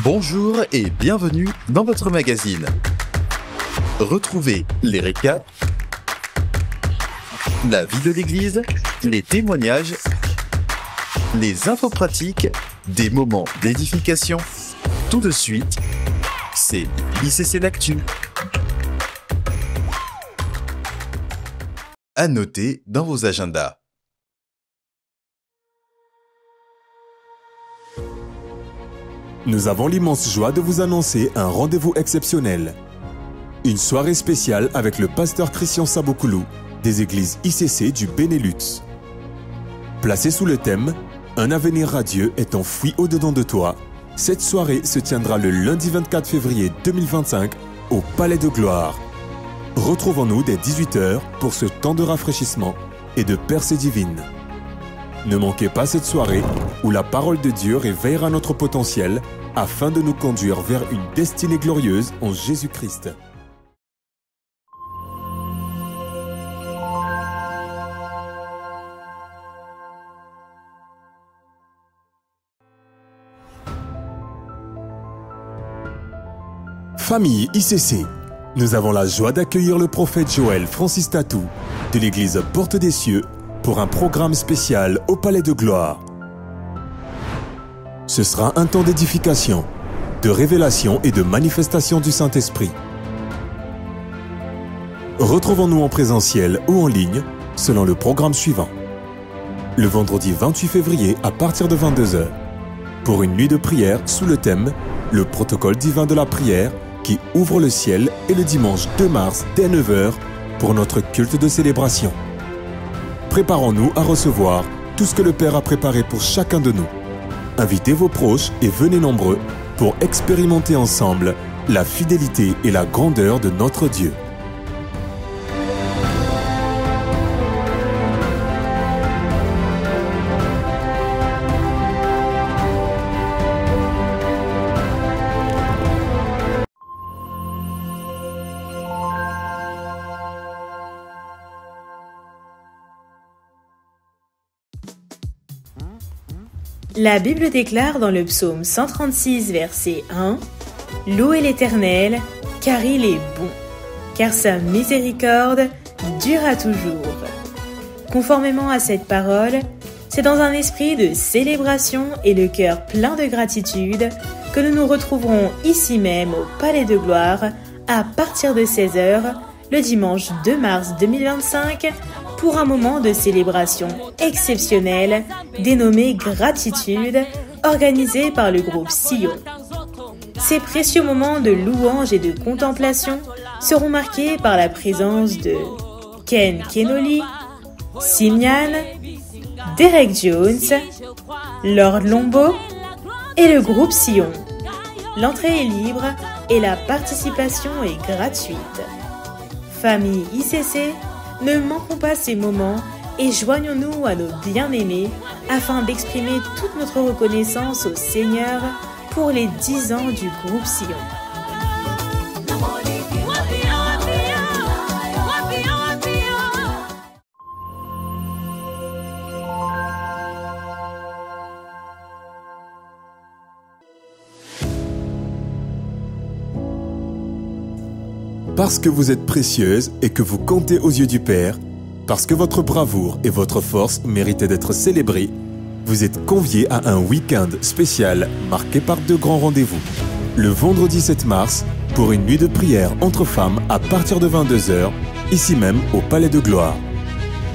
Bonjour et bienvenue dans votre magazine. Retrouvez les récaps, la vie de l'église, les témoignages, les infos pratiques, des moments d'édification. Tout de suite, c'est ICC d'Actu. À noter dans vos agendas. Nous avons l'immense joie de vous annoncer un rendez-vous exceptionnel. Une soirée spéciale avec le pasteur Christian Sabokoulou des églises ICC du Benelux. Placée sous le thème « Un avenir radieux est enfoui au-dedans de toi », cette soirée se tiendra le lundi 24 février 2025 au Palais de Gloire. Retrouvons-nous dès 18h pour ce temps de rafraîchissement et de percée divine. Ne manquez pas cette soirée où la parole de Dieu réveillera notre potentiel afin de nous conduire vers une destinée glorieuse en Jésus-Christ. Famille ICC, nous avons la joie d'accueillir le prophète Joël Francis Tatou de l'église Porte des Cieux pour un programme spécial au Palais de Gloire. Ce sera un temps d'édification, de révélation et de manifestation du Saint-Esprit. Retrouvons-nous en présentiel ou en ligne selon le programme suivant. Le vendredi 28 février à partir de 22h, pour une nuit de prière sous le thème « Le protocole divin de la prière » qui ouvre le ciel, et le dimanche 2 mars dès 9h pour notre culte de célébration. Préparons-nous à recevoir tout ce que le Père a préparé pour chacun de nous. Invitez vos proches et venez nombreux pour expérimenter ensemble la fidélité et la grandeur de notre Dieu. La Bible déclare dans le psaume 136, verset 1 « Louez l'Éternel, car il est bon, car sa miséricorde durera toujours. » Conformément à cette parole, c'est dans un esprit de célébration et le cœur plein de gratitude que nous nous retrouverons ici même au Palais de Gloire à partir de 16h le dimanche 2 mars 2025 pour un moment de célébration exceptionnel dénommé Gratitude, organisé par le groupe Sion. Ces précieux moments de louange et de contemplation seront marqués par la présence de Ken Kenoli, Simian, Derek Jones, Lord Lombo et le groupe Sion. L'entrée est libre et la participation est gratuite. Famille ICC, ne manquons pas ces moments et joignons-nous à nos bien-aimés afin d'exprimer toute notre reconnaissance au Seigneur pour les 10 ans du groupe Sion. Parce que vous êtes précieuse et que vous comptez aux yeux du Père, parce que votre bravoure et votre force méritaient d'être célébrées, vous êtes conviés à un week-end spécial marqué par 2 grands rendez-vous. Le vendredi 7 mars, pour une nuit de prière entre femmes à partir de 22h, ici même au Palais de Gloire.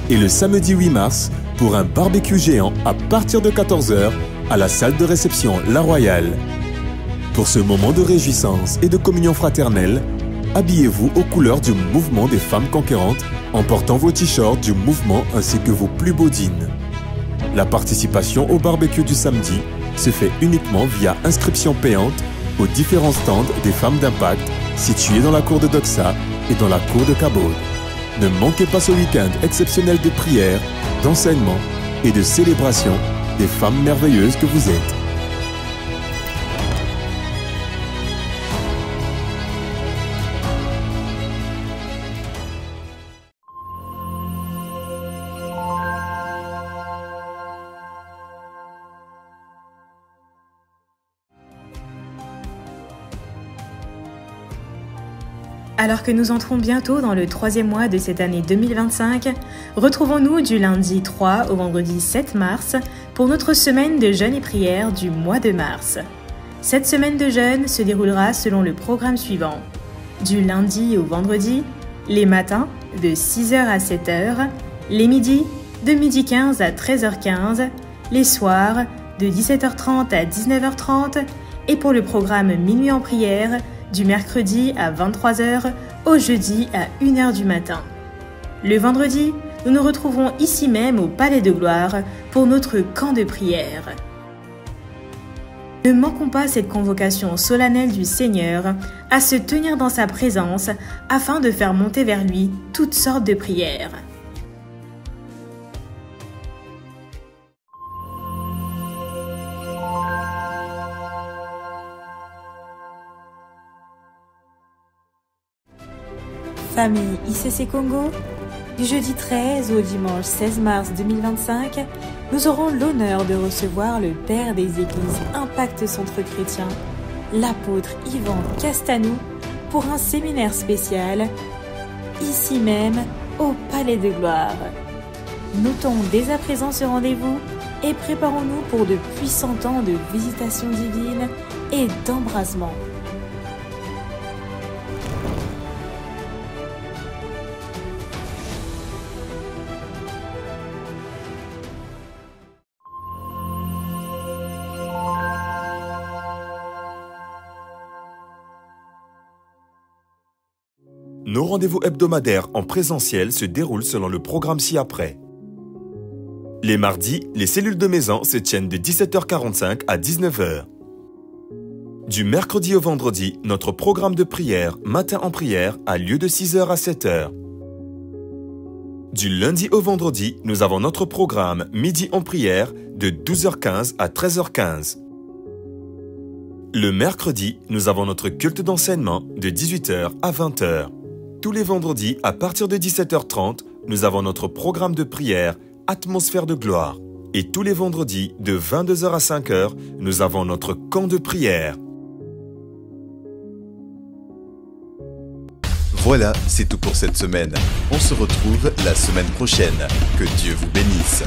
Et le samedi 8 mars, pour un barbecue géant à partir de 14h à la salle de réception La Royale. Pour ce moment de réjouissance et de communion fraternelle, habillez-vous aux couleurs du mouvement des femmes conquérantes en portant vos t-shirts du mouvement ainsi que vos plus beaux jeans. La participation au barbecue du samedi se fait uniquement via inscription payante aux différents stands des femmes d'impact situés dans la cour de Doxa et dans la cour de Cabaude. Ne manquez pas ce week-end exceptionnel de prière, d'enseignement et de célébration des femmes merveilleuses que vous êtes. Alors que nous entrons bientôt dans le 3e mois de cette année 2025, retrouvons-nous du lundi 3 au vendredi 7 mars pour notre semaine de jeûne et prière du mois de mars. Cette semaine de jeûne se déroulera selon le programme suivant. Du lundi au vendredi, les matins de 6h à 7h, les midis de 12h15 à 13h15, les soirs de 17h30 à 19h30 et pour le programme Minuit en prière, du mercredi à 23h au jeudi à 1h du matin. Le vendredi, nous nous retrouvons ici même au Palais de Gloire pour notre camp de prière. Ne manquons pas cette convocation solennelle du Seigneur à se tenir dans sa présence afin de faire monter vers lui toutes sortes de prières. Famille ICC Congo, du jeudi 13 au dimanche 16 mars 2025, nous aurons l'honneur de recevoir le père des églises Impact Centre Chrétien, l'apôtre Yvan Castanou, pour un séminaire spécial, ici même au Palais de Gloire. Notons dès à présent ce rendez-vous et préparons-nous pour de puissants temps de visitation divine et d'embrasement. Nos rendez-vous hebdomadaires en présentiel se déroulent selon le programme ci-après. Les mardis, les cellules de maison se tiennent de 17h45 à 19h. Du mercredi au vendredi, notre programme de prière Matin en prière a lieu de 6h à 7h. Du lundi au vendredi, nous avons notre programme Midi en prière de 12h15 à 13h15. Le mercredi, nous avons notre culte d'enseignement de 18h à 20h. Tous les vendredis, à partir de 17h30, nous avons notre programme de prière Atmosphère de gloire. Et tous les vendredis, de 22h à 5h, nous avons notre camp de prière. Voilà, c'est tout pour cette semaine. On se retrouve la semaine prochaine. Que Dieu vous bénisse.